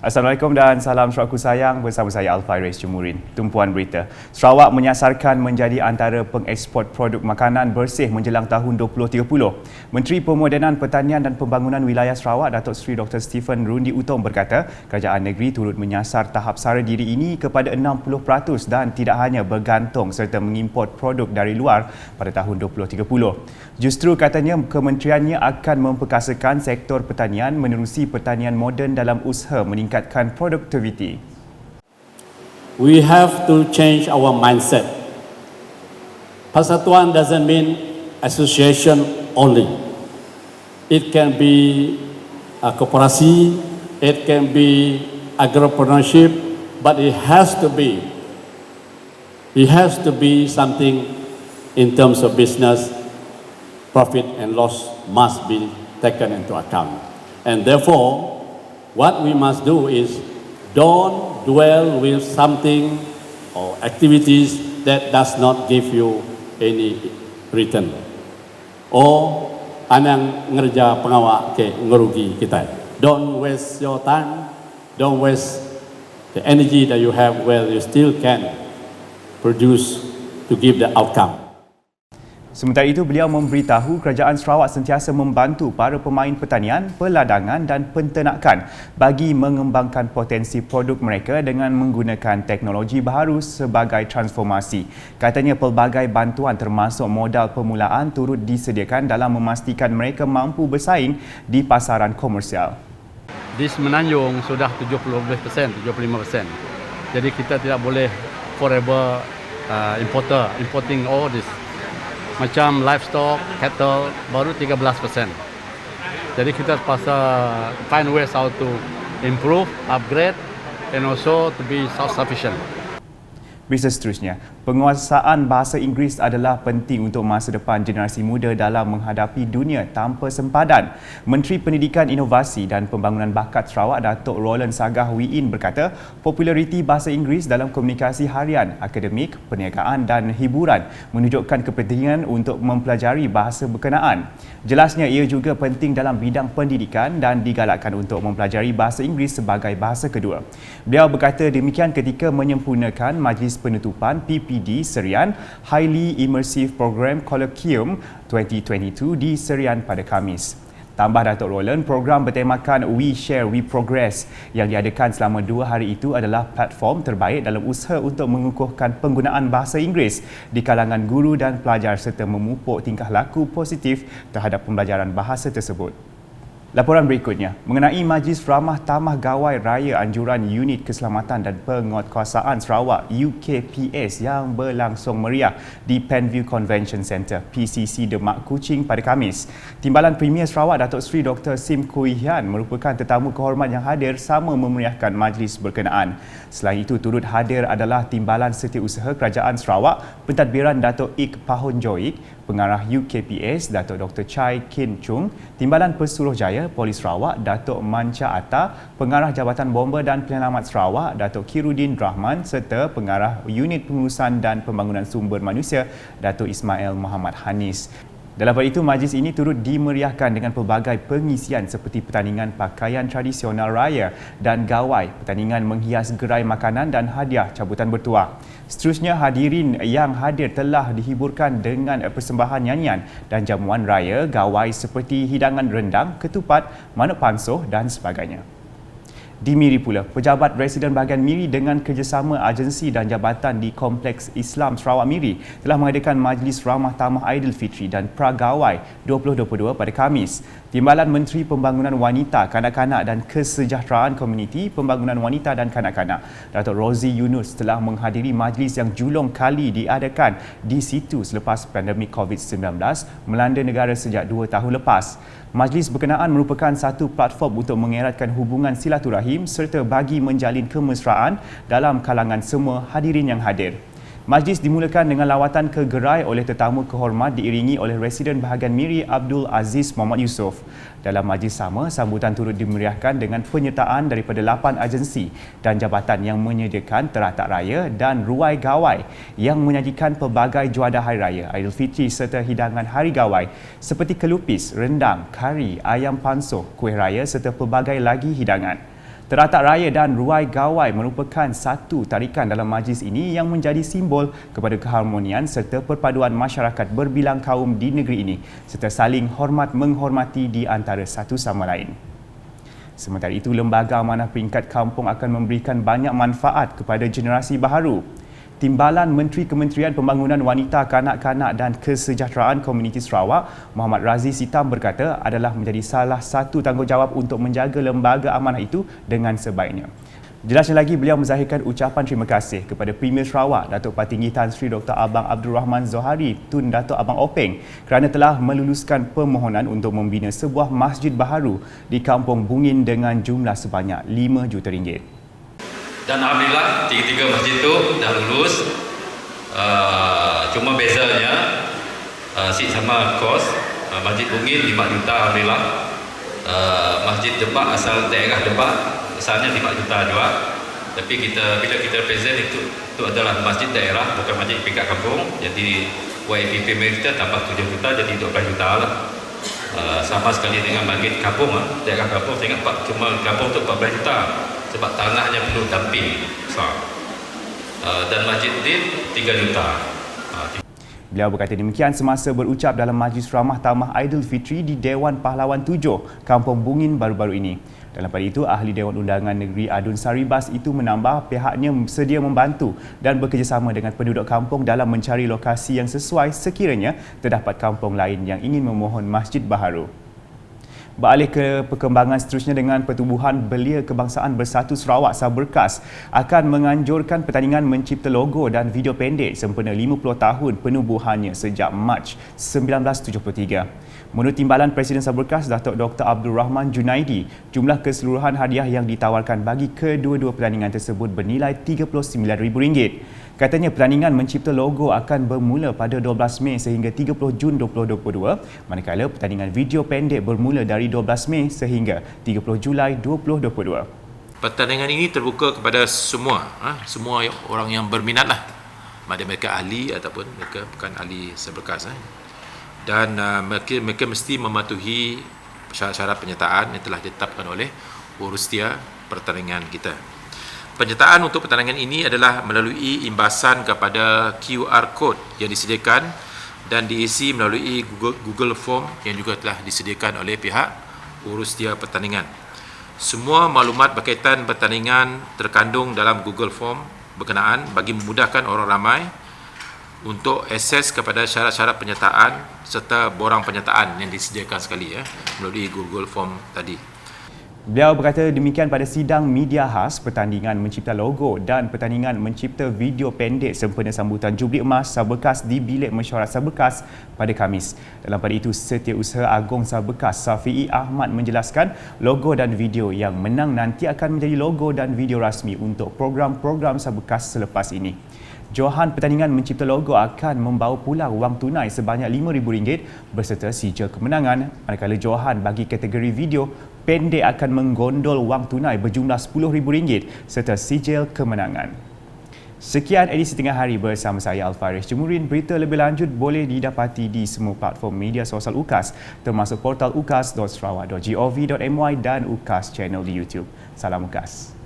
Assalamualaikum dan salam Sarawakku sayang, bersama saya Alfairez Jemurin. Tumpuan berita. Sarawak menyasarkan menjadi antara pengeksport produk makanan bersih menjelang tahun 2030. Menteri Pemodenan Pertanian dan Pembangunan Wilayah Sarawak Datuk Seri Dr. Stephen Rundi Utom berkata, kerajaan negeri turut menyasar tahap sara diri ini kepada 60% dan tidak hanya bergantung serta mengimport produk dari luar pada tahun 2030. Justru katanya kementeriannya akan memperkasakan sektor pertanian menerusi pertanian moden dalam usaha meningkatkan produktiviti. We have to change our mindset. Persatuan doesn't mean association only. It can be a koperasi, it can be agropreneurship, but it has to be something in terms of business. Profit and loss must be taken into account. And therefore, what we must do is don't dwell with something or activities that does not give you any return. Or anang ngerja pengawak ke ngerugi kita. Don't waste your time. Don't waste the energy that you have where you still can produce to give the outcome. Sementara itu, beliau memberitahu kerajaan Sarawak sentiasa membantu para pemain pertanian, peladangan dan penternakan bagi mengembangkan potensi produk mereka dengan menggunakan teknologi baharu sebagai transformasi. Katanya pelbagai bantuan termasuk modal permulaan turut disediakan dalam memastikan mereka mampu bersaing di pasaran komersial. Di Semenanjung sudah 70%, 75%. Jadi kita tidak boleh forever importing all this. Macam livestock, cattle, baru 13%. Jadi kita find ways how to improve, upgrade and also to be self-sufficient. Berita seterusnya, penguasaan bahasa Inggeris adalah penting untuk masa depan generasi muda dalam menghadapi dunia tanpa sempadan. Menteri Pendidikan, Inovasi dan Pembangunan Bakat Sarawak Datuk Roland Sagah Wiin berkata, populariti bahasa Inggeris dalam komunikasi harian, akademik, perniagaan dan hiburan menunjukkan kepentingan untuk mempelajari bahasa berkenaan. Jelasnya ia juga penting dalam bidang pendidikan dan digalakkan untuk mempelajari bahasa Inggeris sebagai bahasa kedua. Beliau berkata demikian ketika menyempurnakan Majlis Penutupan PPD Serian Highly Immersive Program Colloquium 2022 di Serian pada Khamis. Tambah Datuk Roland, program bertemakan We Share, We Progress yang diadakan selama 2 hari itu adalah platform terbaik dalam usaha untuk mengukuhkan penggunaan bahasa Inggeris di kalangan guru dan pelajar serta memupuk tingkah laku positif terhadap pembelajaran bahasa tersebut. Laporan berikutnya mengenai Majlis Ramah Tamah Gawai Raya Anjuran Unit Keselamatan dan Penguatkuasaan Sarawak UKPS yang berlangsung meriah di Penview Convention Centre PCC Demak Kuching pada Khamis. Timbalan Premier Sarawak Datuk Seri Dr. Sim Kui Hian merupakan tetamu kehormat yang hadir sama memeriahkan majlis berkenaan. Selain itu, turut hadir adalah Timbalan Setiausaha Kerajaan Sarawak Pentadbiran Datuk Ik Pahun Joik, Pengarah UKPS Datuk Dr. Chai Kin Chung, Timbalan Pesuruhjaya Polis Sarawak Datuk Manca Atta, Pengarah Jabatan Bomba dan Penyelamat Sarawak Datuk Kirudin Rahman serta Pengarah Unit Pengurusan dan Pembangunan Sumber Manusia Datuk Ismail Muhammad Hanis. Dalam hal itu, majlis ini turut dimeriahkan dengan pelbagai pengisian seperti pertandingan pakaian tradisional raya dan gawai, pertandingan menghias gerai makanan dan hadiah cabutan bertuah. Seterusnya, hadirin yang hadir telah dihiburkan dengan persembahan nyanyian dan jamuan raya gawai seperti hidangan rendang, ketupat, manuk pansuh dan sebagainya. Di Miri pula, pejabat residen bahagian Miri dengan kerjasama agensi dan jabatan di Kompleks Islam Sarawak Miri telah mengadakan Majlis Ramah Tamah Aidilfitri dan Pragawai 2022 pada Khamis. Timbalan Menteri Pembangunan Wanita, Kanak-kanak dan Kesejahteraan Komuniti Pembangunan Wanita dan Kanak-kanak, Datuk Rozi Yunus telah menghadiri majlis yang julung kali diadakan di situ selepas pandemik COVID-19 melanda negara sejak 2 tahun lepas. Majlis berkenaan merupakan satu platform untuk mengeratkan hubungan silaturahim serta bagi menjalin kemesraan dalam kalangan semua hadirin yang hadir. Majlis dimulakan dengan lawatan ke gerai oleh tetamu kehormat diiringi oleh Residen Bahagian Miri Abdul Aziz Muhammad Yusof. Dalam majlis sama, sambutan turut dimeriahkan dengan penyertaan daripada 8 agensi dan jabatan yang menyediakan teratak raya dan ruai gawai yang menyajikan pelbagai juadah Hari Raya Aidilfitri serta hidangan Hari Gawai seperti kelupis, rendang, kari, ayam pansuh, kuih raya serta pelbagai lagi hidangan. Teratak raya dan ruai gawai merupakan satu tarikan dalam majlis ini yang menjadi simbol kepada keharmonian serta perpaduan masyarakat berbilang kaum di negeri ini serta saling hormat menghormati di antara satu sama lain. Sementara itu, Lembaga Amanah Peringkat Kampung akan memberikan banyak manfaat kepada generasi baharu. Timbalan Menteri Kementerian Pembangunan Wanita, Kanak-kanak dan Kesejahteraan Komuniti Sarawak, Muhammad Razi Sitam berkata adalah menjadi salah satu tanggungjawab untuk menjaga lembaga amanah itu dengan sebaiknya. Jelasnya lagi, beliau menzahirkan ucapan terima kasih kepada Premier Sarawak, Datuk Patinggi Tan Sri Dr. Abang Abdul Rahman Zohari Tun Datuk Abang Openg kerana telah meluluskan permohonan untuk membina sebuah masjid baharu di Kampung Bungin dengan jumlah sebanyak RM5 juta. Dan alhamdulillah tiga-tiga masjid itu dah lulus. Cuma bezanya seat sama kos. Masjid Bungin 5 juta alhamdulillah. Masjid Depak asal daerah Depak asalnya 5 juta juga. Tapi bila kita present itu adalah masjid daerah, bukan masjid peringkat kampung. Jadi YPP mereka tambah 7 juta jadi 12 juta lah. Sama sekali dengan masjid kampung, daerah kampung saya ingat cuma kampung tu 14 juta. Sebab tanahnya perlu damping besar. Dan masjid ini 3 juta. Beliau berkata demikian semasa berucap dalam Majlis Ramah Tamah Aidilfitri di Dewan Pahlawan 7, Kampung Bungin baru-baru ini. Dalam pada itu, Ahli Dewan Undangan Negeri Adun Saribas itu menambah pihaknya sedia membantu dan bekerjasama dengan penduduk kampung dalam mencari lokasi yang sesuai sekiranya terdapat kampung lain yang ingin memohon masjid baharu. Beralih ke perkembangan seterusnya, dengan Pertubuhan Belia Kebangsaan Bersatu Sarawak Saberkas akan menganjurkan pertandingan mencipta logo dan video pendek sempena 50 tahun penubuhannya sejak Mac 1973. Menurut Timbalan Presiden Saberkas, Datuk Dr. Abdul Rahman Junaidi, jumlah keseluruhan hadiah yang ditawarkan bagi kedua-dua pertandingan tersebut bernilai RM39,000. Katanya pertandingan mencipta logo akan bermula pada 12 Mei sehingga 30 Jun 2022, manakala pertandingan video pendek bermula dari 12 Mei sehingga 30 Julai 2022. Pertandingan ini terbuka kepada semua orang yang berminat lah. Ada mereka ahli ataupun mereka bukan ahli Saberkas. Dan mereka mesti mematuhi syarat-syarat penyertaan yang telah ditetapkan oleh Urustia pertandingan kita. Penyertaan untuk pertandingan ini adalah melalui imbasan kepada QR code yang disediakan dan diisi melalui Google Form yang juga telah disediakan oleh pihak Urustia pertandingan. Semua maklumat berkaitan pertandingan terkandung dalam Google Form berkenaan bagi memudahkan orang ramai untuk akses kepada syarat-syarat penyertaan serta borang penyertaan yang disediakan sekali melalui Google Form tadi. Beliau berkata demikian pada sidang media khas pertandingan mencipta logo dan pertandingan mencipta video pendek sempena sambutan Jubli Emas Saberkas di Bilik Mesyuarat Saberkas pada Khamis. Dalam pada itu, Setiausaha Agong Saberkas Safi'i Ahmad menjelaskan logo dan video yang menang nanti akan menjadi logo dan video rasmi untuk program-program Saberkas selepas ini. Johan pertandingan mencipta logo akan membawa pula wang tunai sebanyak RM5,000 berserta sijil kemenangan, manakala Johan bagi kategori video pendek akan menggondol wang tunai berjumlah RM10,000 serta sijil kemenangan. Sekian edisi tengah hari bersama saya Alfaris Jemurin. Berita lebih lanjut boleh didapati di semua platform media sosial UKAS termasuk portal ukas.sarawak.gov.my dan UKAS channel di YouTube. Salam UKAS.